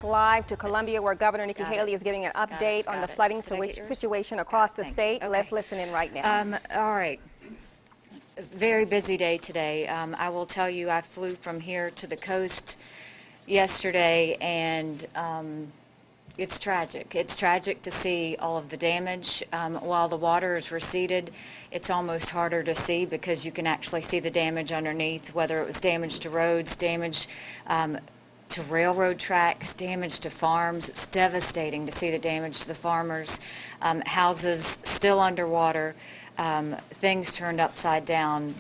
Live to Columbia, where Governor Nikki Haley is giving an update on the flooding situation across the state. Okay. Let's listen in right now. All right. Very busy day today. I will tell you, I flew from here to the coast yesterday, and it's tragic. It's tragic to see all of the damage. While the water is receded, it's almost harder to see because you can actually see the damage underneath, whether it was damage to roads, damage to railroad tracks, damage to farms. It's devastating to see the damage to the farmers. Houses still underwater, things turned upside down,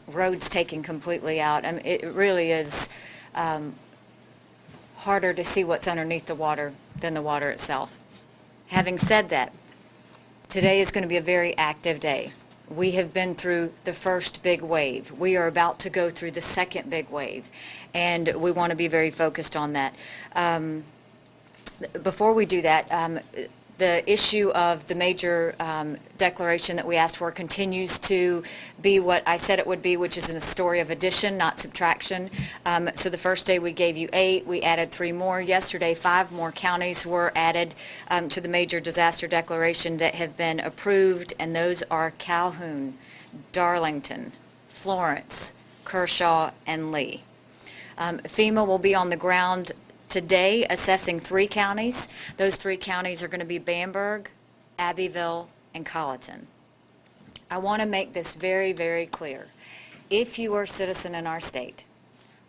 roads taken completely out. I mean, it really is harder to see what's underneath the water than the water itself. Having said that, today is going to be a very active day. We have been through the first big wave. We are about to go through the second big wave, and we want to be very focused on that. Before we do that, the issue of the major declaration that we asked for continues to be what I said it would be, which is a story of addition, not subtraction. So the first day we gave you 8, we added 3 more. Yesterday, 5 more counties were added to the major disaster declaration that have been approved, and those are Calhoun, Darlington, Florence, Kershaw, and Lee. FEMA will be on the ground today assessing 3 counties. Those 3 counties are going to be Bamberg, Abbeville, and Colleton. I want to make this very, very clear. If you are a citizen in our state,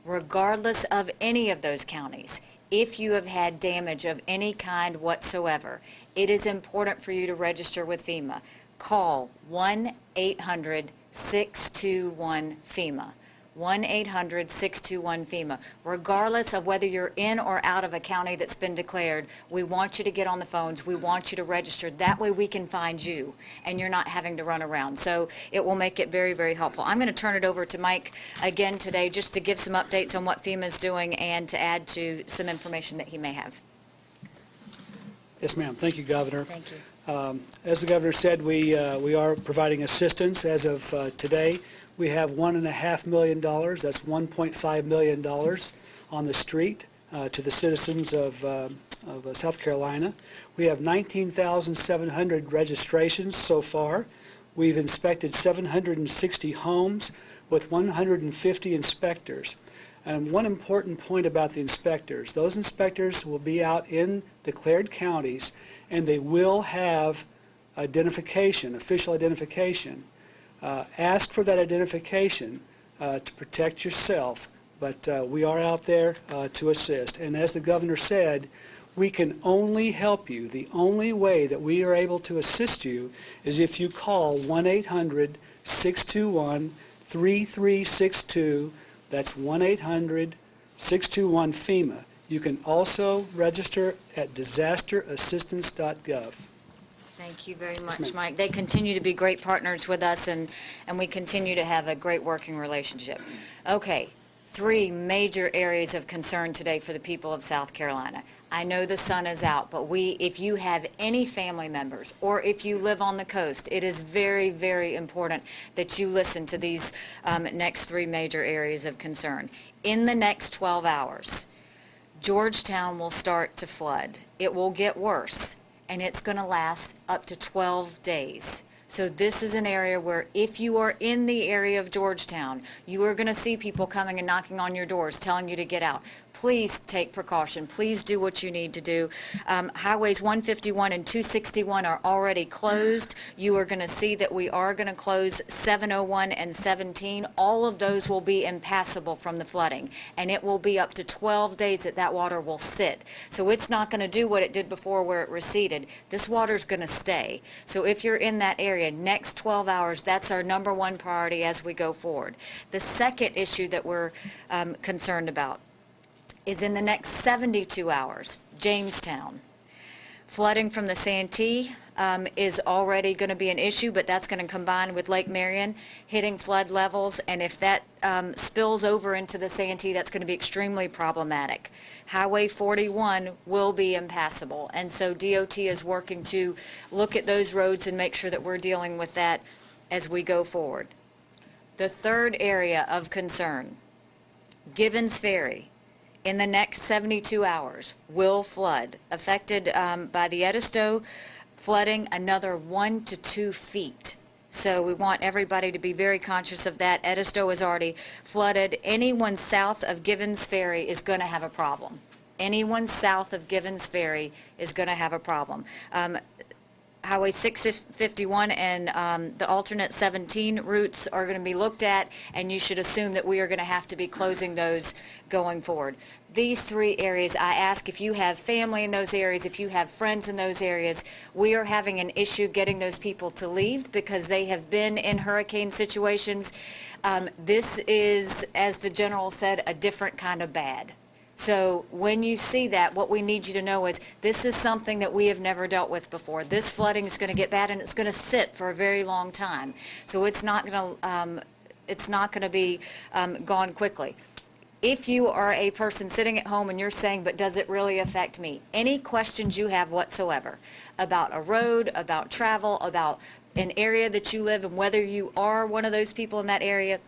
regardless of any of those counties, if you have had damage of any kind whatsoever, it is important for you to register with FEMA. Call 1-800-621-FEMA. 1-800-621-FEMA. Regardless of whether you're in or out of a county that's been declared, we want you to get on the phones. We want you to register. That way we can find you, and you're not having to run around. So it will make it very, very helpful. I'm going to turn it over to Mike again today just to give some updates on what FEMA is doing and to add to some information that he may have. Yes, ma'am. Thank you, Governor. Thank you. As the Governor said, we are providing assistance as of today. We have $1.5 million, that's $1.5 million on the street to the citizens of South Carolina. We have 19,700 registrations so far. We've inspected 760 homes with 150 inspectors. And one important point about the inspectors, those inspectors will be out in declared counties, and they will have identification, official identification. Ask for that identification to protect yourself, but we are out there to assist. And as the Governor said, we can only help you. The only way that we are able to assist you is if you call 1-800-621-3362. That's 1-800-621-FEMA. You can also register at disasterassistance.gov. Thank you very much, Mike. They continue to be great partners with us, and we continue to have a great working relationship. Okay, 3 major areas of concern today for the people of South Carolina. I know the sun is out, but if you have any family members or if you live on the coast, it is very, very important that you listen to these next 3 major areas of concern. In the next 12 hours, Georgetown will start to flood. It will get worse, and it's going to last up to 12 days. So this is an area where if you are in the area of Georgetown, you are going to see people coming and knocking on your doors telling you to get out. Please take precaution. Please do what you need to do. Highways 151 and 261 are already closed. You are going to see that we are going to close 701 and 17. All of those will be impassable from the flooding, and it will be up to 12 days that water will sit. So it's not going to do what it did before where it receded. This water is going to stay. So if you're in that area, next 12 hours, that's our #1 priority as we go forward. The second issue that we're concerned about is in the next 72 hours, Jamestown. Flooding from the Santee is already going to be an issue, but that's going to combine with Lake Marion hitting flood levels, and if that spills over into the Santee, that's going to be extremely problematic. Highway 41 will be impassable, and so DOT is working to look at those roads and make sure that we're dealing with that as we go forward. The third area of concern, Givens Ferry, in the next 72 hours will flood. Affected by the Edisto flooding, another 1 to 2 feet. So we want everybody to be very conscious of that. Edisto is already flooded. Anyone south of Givens Ferry is going to have a problem. Anyone south of Givens Ferry is going to have a problem. Highway 651 and the alternate 17 routes are going to be looked at, and you should assume that we are going to have to be closing those going forward. These 3 areas, I ask if you have family in those areas, if you have friends in those areas, we are having an issue getting those people to leave because they have been in hurricane situations. This is, as the general said, a different kind of bad. So when you see that, what we need you to know is this is something that we have never dealt with before. This flooding is going to get bad, and it's going to sit for a very long time. So it's not going to be gone quickly. If you are a person sitting at home and you're saying, but does it really affect me? Any questions you have whatsoever about a road, about travel, about an area that you live in, whether you are one of those people in that area,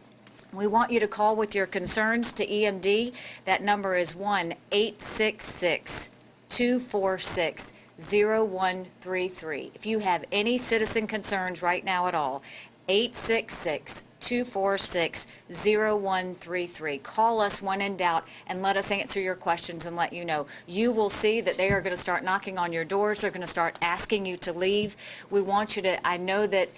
we want you to call with your concerns to EMD. That number is 1-866-246-0133. If you have any citizen concerns right now at all, 866-246-0133. Call us when in doubt and let us answer your questions and let you know. You will see that they are going to start knocking on your doors. They're going to start asking you to leave. We want you to, I know that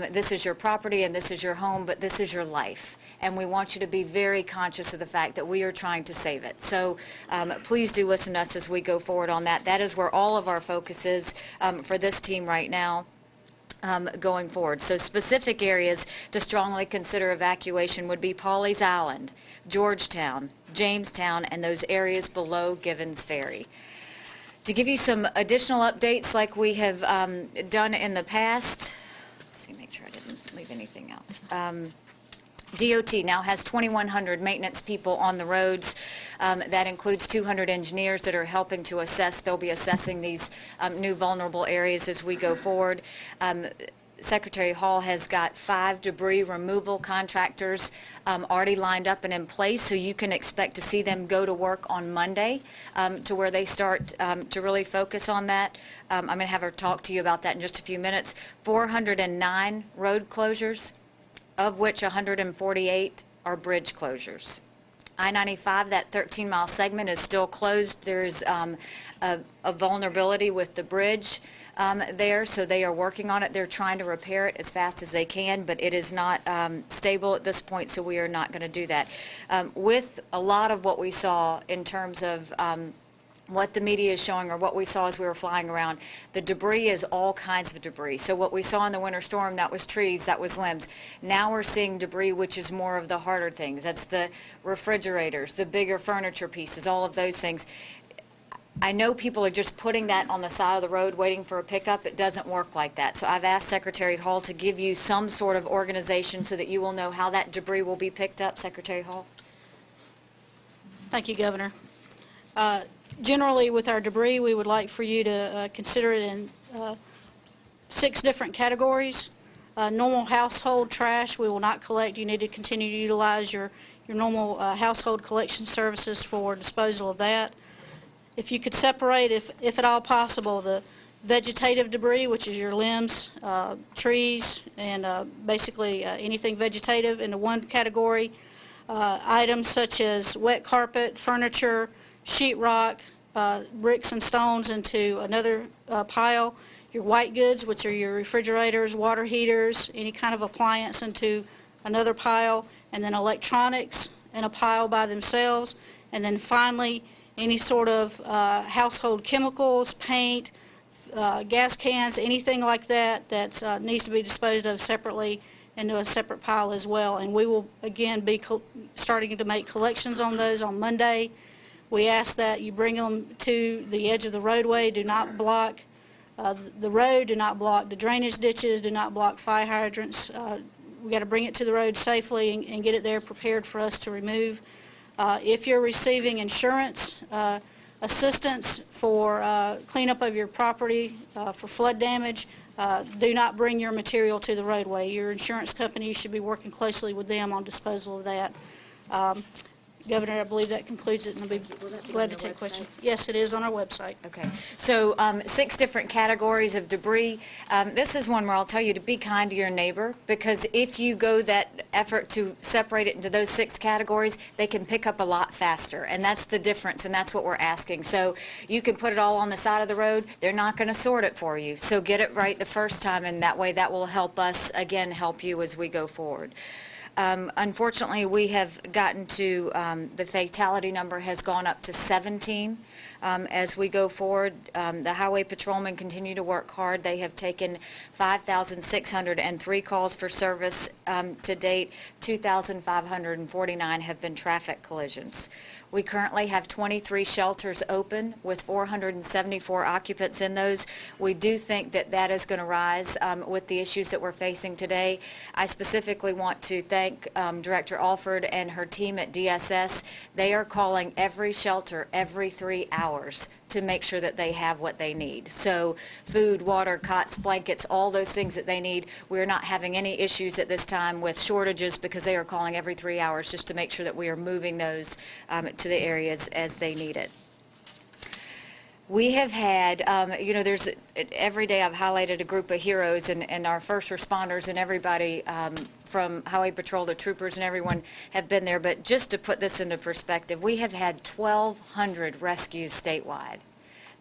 this is your property and this is your home, but this is your life. And we want you to be very conscious of the fact that we are trying to save it. So please do listen to us as we go forward on that. That is where all of our focus is for this team right now. Going forward. So specific areas to strongly consider evacuation would be Pawleys Island, Georgetown, Jamestown, and those areas below Givens Ferry. To give you some additional updates like we have done in the past, let's see, make sure I didn't leave anything out. DOT now has 2,100 maintenance people on the roads. That includes 200 engineers that are helping to assess. They'll be assessing these new vulnerable areas as we go forward. Secretary Hall has got 5 debris removal contractors already lined up and in place, so you can expect to see them go to work on Monday to where they start to really focus on that. I'm going to have her talk to you about that in just a few minutes. 409 road closures, of which 148 are bridge closures. I-95, that 13-mile segment, is still closed. There's a vulnerability with the bridge there, so they are working on it. They're trying to repair it as fast as they can, but it is not stable at this point, so we are not going to do that. With a lot of what we saw in terms of what the media is showing or what we saw as we were flying around, the debris is all kinds of debris. So what we saw in the winter storm, that was trees, that was limbs. Now we're seeing debris, which is more of the harder things. That's the refrigerators, the bigger furniture pieces, all of those things. I know people are just putting that on the side of the road waiting for a pickup. It doesn't work like that. So I've asked Secretary Hall to give you some sort of organization so that you will know how that debris will be picked up. Secretary Hall. Thank you, Governor. Generally, with our debris, we would like for you to consider it in 6 different categories. Normal household trash, we will not collect. You need to continue to utilize your normal household collection services for disposal of that. If you could separate, if at all possible, the vegetative debris, which is your limbs, trees, and basically anything vegetative, into one category. Items such as wet carpet, furniture, sheetrock, bricks and stones into another pile. Your white goods, which are your refrigerators, water heaters, any kind of appliance, into another pile. And then electronics in a pile by themselves. And then finally, any sort of household chemicals, paint, gas cans, anything like that that needs to be disposed of separately into a separate pile as well. And we will, again, be starting to make collections on those on Monday. We ask that you bring them to the edge of the roadway. Do not block the road. Do not block the drainage ditches. Do not block fire hydrants. We got to bring it to the road safely and get it there prepared for us to remove. If you're receiving insurance assistance for cleanup of your property for flood damage, do not bring your material to the roadway. Your insurance company should be working closely with them on disposal of that. Governor, I believe that concludes it, and I'll be glad to take questions. Yes, it is on our website. Okay, so 6 different categories of debris. This is one where I'll tell you to be kind to your neighbor, because if you go that effort to separate it into those 6 categories, they can pick up a lot faster, and that's the difference, and that's what we're asking. So you can put it all on the side of the road. They're not going to sort it for you, so get it right the first time, and that way that will help us, again, help you as we go forward. Unfortunately, we have gotten to, the fatality number has gone up to 17. As we go forward, the highway patrolmen continue to work hard. They have taken 5,603 calls for service to date. 2,549 have been traffic collisions. We currently have 23 shelters open with 474 occupants in those. We do think that that is going to rise with the issues that we're facing today. I specifically want to thank Director Alford and her team at DSS. They are calling every shelter every 3 hours to make sure that they have what they need. So food, water, cots, blankets, all those things that they need. We're not having any issues at this time with shortages because they are calling every 3 hours just to make sure that we are moving those to the areas as they need it. We have had, there's every day I've highlighted a group of heroes, and our first responders and everybody from Highway Patrol, the troopers and everyone have been there. But just to put this into perspective, we have had 1,200 rescues statewide.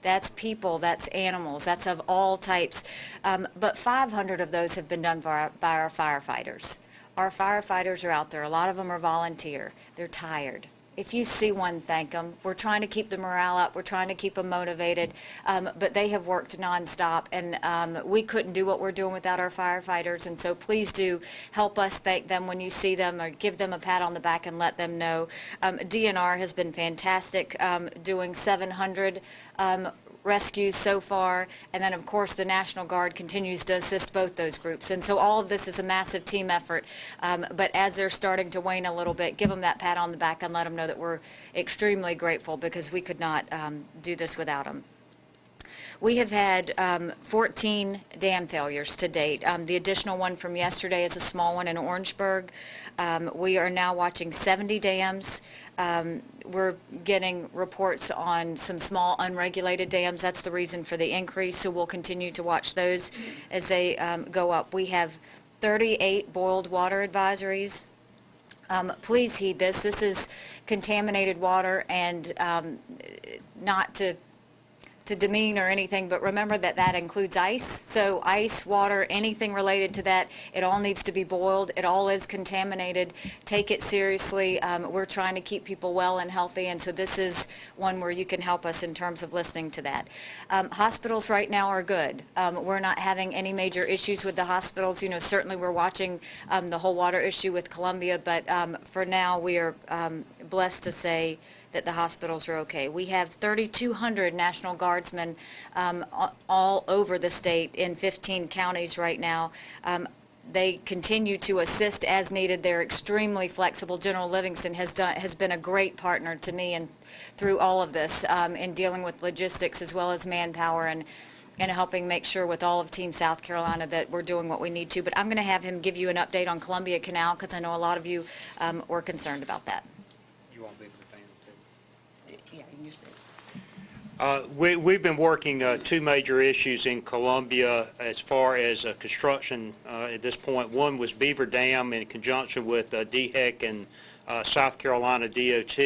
That's people, that's animals, that's of all types. But 500 of those have been done by our firefighters. Our firefighters are out there. A lot of them are volunteer. They're tired. If you see one, thank them. We're trying to keep the morale up. We're trying to keep them motivated. But they have worked nonstop, and we couldn't do what we're doing without our firefighters. And so please do help us thank them when you see them, or give them a pat on the back and let them know. DNR has been fantastic, doing 700 rescues so far, and then of course the National Guard continues to assist both those groups. And so all of this is a massive team effort, but as they're starting to wane a little bit, give them that pat on the back and let them know that we're extremely grateful, because we could not do this without them. We have had 14 dam failures to date. The additional one from yesterday is a small one in Orangeburg. We are now watching 70 dams. We're getting reports on some small unregulated dams. That's the reason for the increase, so we'll continue to watch those as they go up. We have 38 boiled water advisories. Please heed this. This is contaminated water, and not to demean or anything, but remember that that includes ice. So ice, water, anything related to that, it all needs to be boiled. It all is contaminated. Take it seriously. We're trying to keep people well and healthy, and so this is one where you can help us in terms of listening to that. Hospitals right now are good. We're not having any major issues with the hospitals. You know, certainly we're watching the whole water issue with Columbia, but for now we are blessed to say that the hospitals are okay. We have 3,200 National Guardsmen all over the state in 15 counties right now. They continue to assist as needed. They're extremely flexible. General Livingston has been a great partner to me and through all of this in dealing with logistics as well as manpower, and helping make sure with all of Team South Carolina that we're doing what we need to. But I'm going to have him give you an update on Columbia Canal, because I know a lot of you were concerned about that. You won't be the fans too. Yeah, you see. We've been working 2 major issues in Columbia as far as construction at this point. One was Beaver Dam in conjunction with DHEC and South Carolina DOT.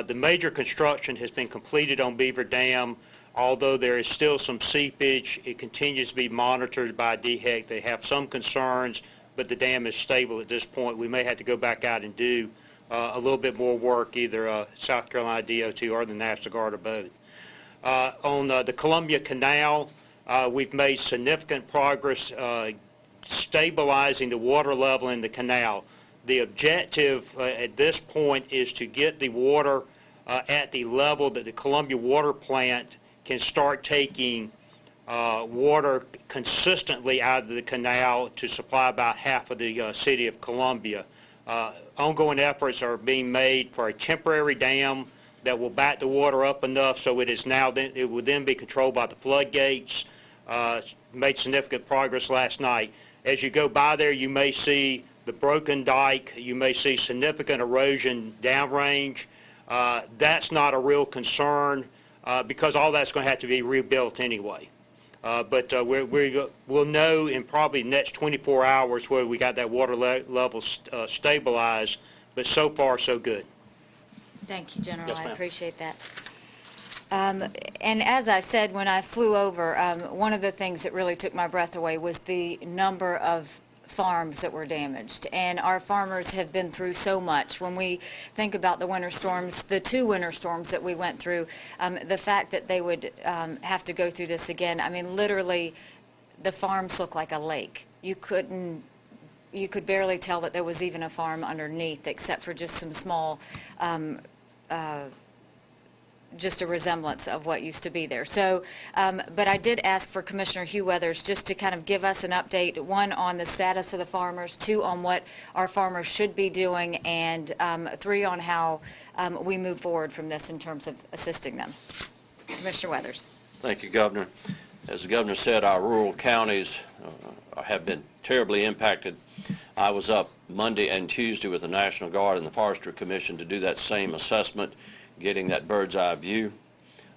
The major construction has been completed on Beaver Dam. Although there is still some seepage, it continues to be monitored by DHEC. They have some concerns, but the dam is stable at this point. We may have to go back out and do a little bit more work, either South Carolina DOT or the National Guard or both. On the Columbia Canal, we've made significant progress stabilizing the water level in the canal. The objective at this point is to get the water at the level that the Columbia Water Plant can start taking water consistently out of the canal to supply about half of the city of Columbia. Ongoing efforts are being made for a temporary dam that will back the water up enough so it will then be controlled by the floodgates. Made significant progress last night. As you go by there, you may see the broken dike. You may see significant erosion downrange. That's not a real concern because all that's going to have to be rebuilt anyway. But we'll know in probably the next 24 hours whether we got that water level stabilized, but so far so good. Thank you, General. Yes, I ma'am. appreciate that. And as I said when I flew over, one of the things that really took my breath away was the number of farms that were damaged. And our farmers have been through so much. When we think about the winter storms, the 2 winter storms that we went through, the fact that they would have to go through this again, I mean, literally, the farms look like a lake. You could barely tell that there was even a farm underneath, except for just some small just a resemblance of what used to be there. So, but I did ask for Commissioner Hugh Weathers just to kind of give us an update, 1, on the status of the farmers, 2, on what our farmers should be doing, and 3, on how we move forward from this in terms of assisting them. Commissioner Weathers. Thank you, Governor. As the Governor said, our rural counties have been terribly impacted. I was up Monday and Tuesday with the National Guard and the Forestry Commission to do that same assessment, getting that bird's eye view.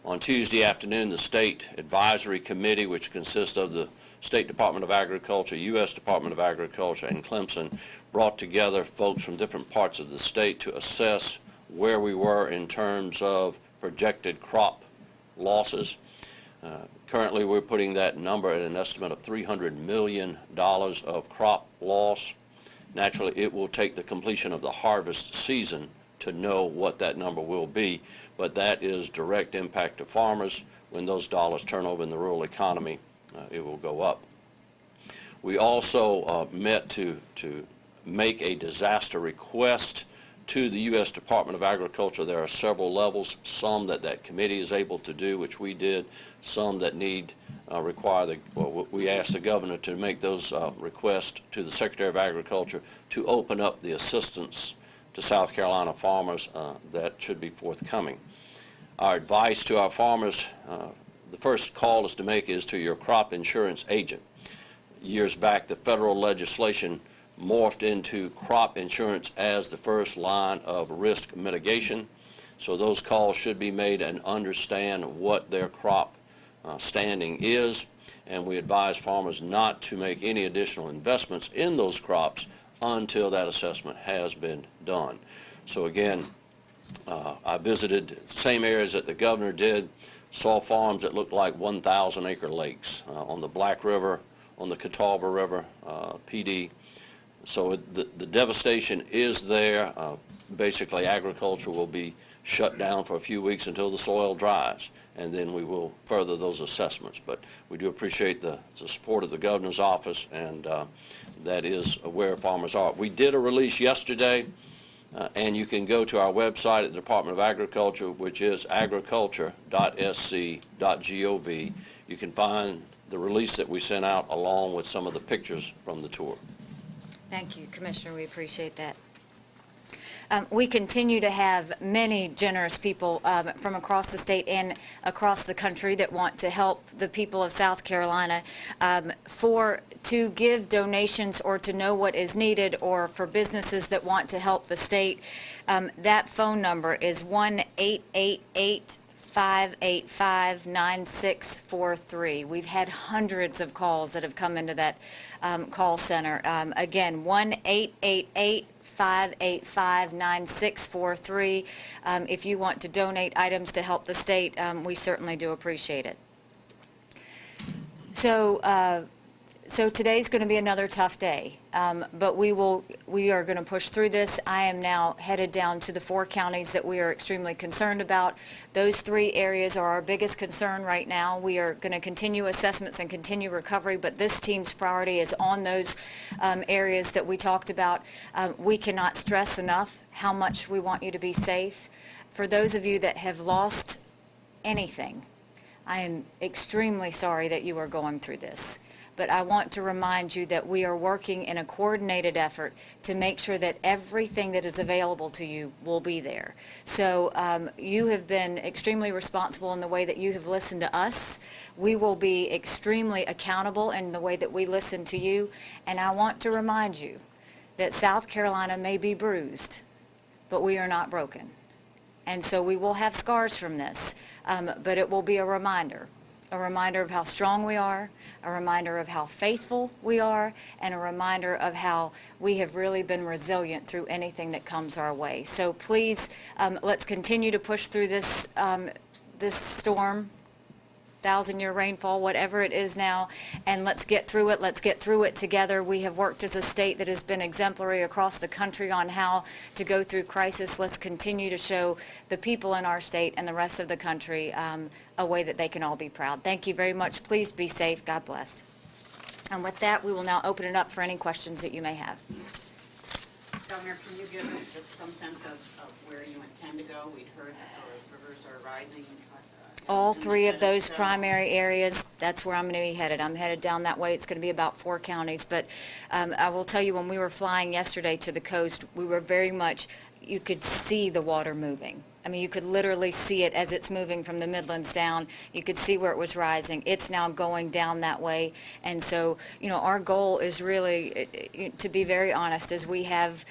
On Tuesday afternoon, the State Advisory Committee, which consists of the State Department of Agriculture, U.S. Department of Agriculture, and Clemson, brought together folks from different parts of the state to assess where we were in terms of projected crop losses. Currently, we're putting that number at an estimate of $300 million of crop loss. Naturally, it will take the completion of the harvest season to know what that number will be, but that is direct impact to farmers. When those dollars turn over in the rural economy, it will go up. We also met to make a disaster request to the U.S. Department of Agriculture. There are several levels, some that committee is able to do, which we did, some that we asked the governor to make those requests to the Secretary of Agriculture to open up the assistance to South Carolina farmers that should be forthcoming. Our advice to our farmers, the first call is to make is to your crop insurance agent. Years back, the federal legislation morphed into crop insurance as the first line of risk mitigation. So those calls should be made and understand what their crop standing is. And we advise farmers not to make any additional investments in those crops until that assessment has been done. So again, I visited the same areas that the governor did, saw farms that looked like 1,000-acre lakes on the Black River, on the Catawba River, PD. So the devastation is there. Basically, agriculture will be shut down for a few weeks until the soil dries, and then we will further those assessments. But we do appreciate the support of the governor's office, and that is where farmers are. We did a release yesterday, and you can go to our website at the Department of Agriculture, which is agriculture.sc.gov. You can find the release that we sent out along with some of the pictures from the tour. Thank you, Commissioner. We appreciate that. We continue to have many generous people from across the state and across the country that want to help the people of South Carolina to give donations or to know what is needed, or for businesses that want to help the state. That phone number is 1-888-585-9643. We've had hundreds of calls that have come into that call center. Again, 1-888-585-9643. If you want to donate items to help the state, we certainly do appreciate it. So today's going to be another tough day, but we are going to push through this. I am now headed down to the 4 counties that we are extremely concerned about. Those 3 areas are our biggest concern right now. We are going to continue assessments and continue recovery, but this team's priority is on those areas that we talked about. We cannot stress enough how much we want you to be safe. For those of you that have lost anything, I am extremely sorry that you are going through this. But I want to remind you that we are working in a coordinated effort to make sure that everything that is available to you will be there. So you have been extremely responsible in the way that you have listened to us. We will be extremely accountable in the way that we listen to you. And I want to remind you that South Carolina may be bruised, but we are not broken. And so we will have scars from this, but it will be a reminder of how strong we are, a reminder of how faithful we are, and a reminder of how we have really been resilient through anything that comes our way. So please, let's continue to push through this, this storm, 1,000-year rainfall, whatever it is now, and let's get through it. Let's get through it together. We have worked as a state that has been exemplary across the country on how to go through crisis. Let's continue to show the people in our state and the rest of the country a way that they can all be proud. Thank you very much. Please be safe. God bless. And with that, we will now open it up for any questions that you may have. Governor, can you give us just some sense of where you intend to go? We'd heard that the rivers are rising. All three of those primary areas, that's where I'm going to be headed. I'm headed down that way. It's going to be about 4 counties. But I will tell you, when we were flying yesterday to the coast, we were very much, you could see the water moving. I mean, you could literally see it as it's moving from the Midlands down. You could see where it was rising. It's now going down that way. And so, you know, our goal is really, to be very honest, is we have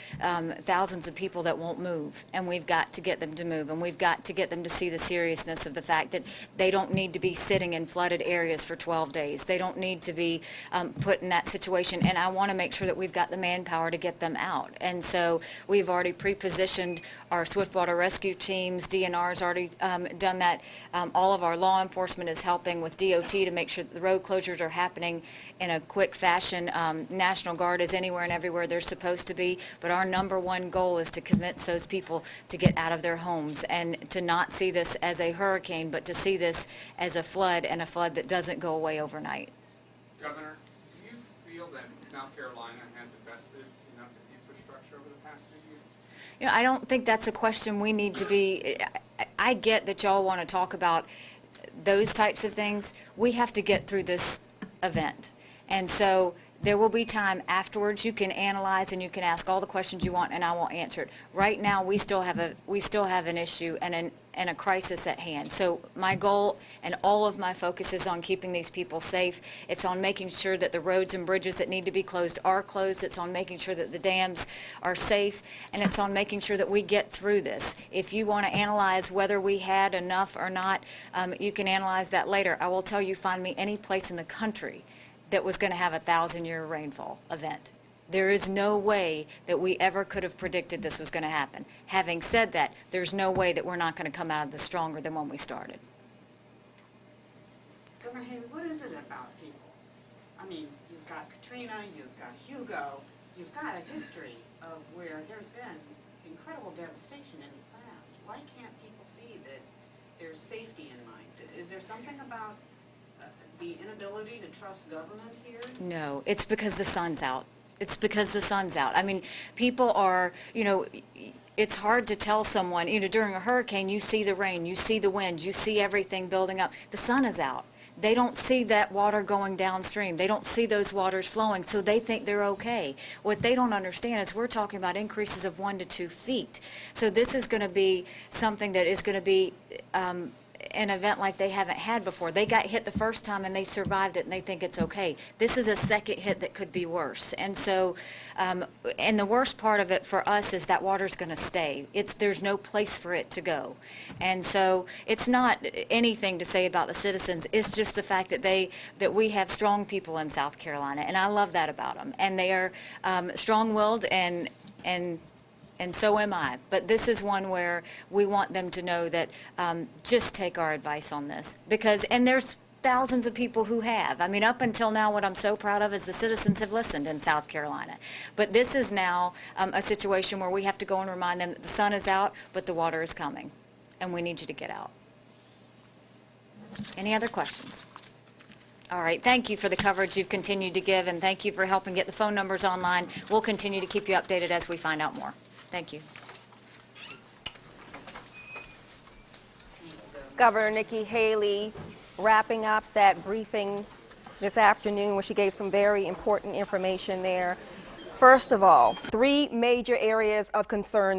thousands of people that won't move, and we've got to get them to move, and we've got to get them to see the seriousness of the fact that they don't need to be sitting in flooded areas for 12 days. They don't need to be put in that situation, and I want to make sure that we've got the manpower to get them out. And so we've already pre-positioned our swiftwater rescue team. DNR's already done that. All of our law enforcement is helping with DOT to make sure that the road closures are happening in a quick fashion. National Guard is anywhere and everywhere they're supposed to be, but our #1 goal is to convince those people to get out of their homes and to not see this as a hurricane, but to see this as a flood, and a flood that doesn't go away overnight. Governor, do you feel that South Carolina has invested enough in infrastructure over the past few years? You know, I don't think that's a question we need to be. I get that y'all want to talk about those types of things. We have to get through this event. And so there will be time afterwards. You can analyze and you can ask all the questions you want, and I won't answer it. Right now, we still have an issue and a crisis at hand. So my goal and all of my focus is on keeping these people safe. It's on making sure that the roads and bridges that need to be closed are closed. It's on making sure that the dams are safe, and it's on making sure that we get through this. If you want to analyze whether we had enough or not, you can analyze that later. I will tell you, find me any place in the country that was going to have a 1,000-year rainfall event. There is no way that we ever could have predicted this was going to happen. Having said that, there's no way that we're not going to come out of this stronger than when we started. Governor Haley, what is it about people? I mean, you've got Katrina, you've got Hugo, you've got a history of where there's been incredible devastation in the past. Why can't people see that there's safety in mind? Is there something about the inability to trust government here? No, it's because the sun's out. It's because the sun's out. I mean, people are, you know, it's hard to tell someone, you know, during a hurricane, you see the rain, you see the winds, you see everything building up. The sun is out. They don't see that water going downstream. They don't see those waters flowing, so they think they're okay. What they don't understand is we're talking about increases of 1 to 2 feet. So this is going to be something that is going to be an event like they haven't had before. They got hit the first time and they survived it and they think it's okay. This is a second hit that could be worse. And so, and the worst part of it for us is that water's going to stay. There's no place for it to go. And so it's not anything to say about the citizens. It's just the fact that we have strong people in South Carolina, and I love that about them. And they are strong-willed and so am I. But this is one where we want them to know that just take our advice on this. And there's thousands of people who have. I mean, up until now, what I'm so proud of is the citizens have listened in South Carolina. But this is now a situation where we have to go and remind them that the sun is out, but the water is coming, and we need you to get out. Any other questions? All right, thank you for the coverage you've continued to give, and thank you for helping get the phone numbers online. We'll continue to keep you updated as we find out more. Thank you. Governor Nikki Haley wrapping up that briefing this afternoon where she gave some very important information there. First of all, 3 major areas of concern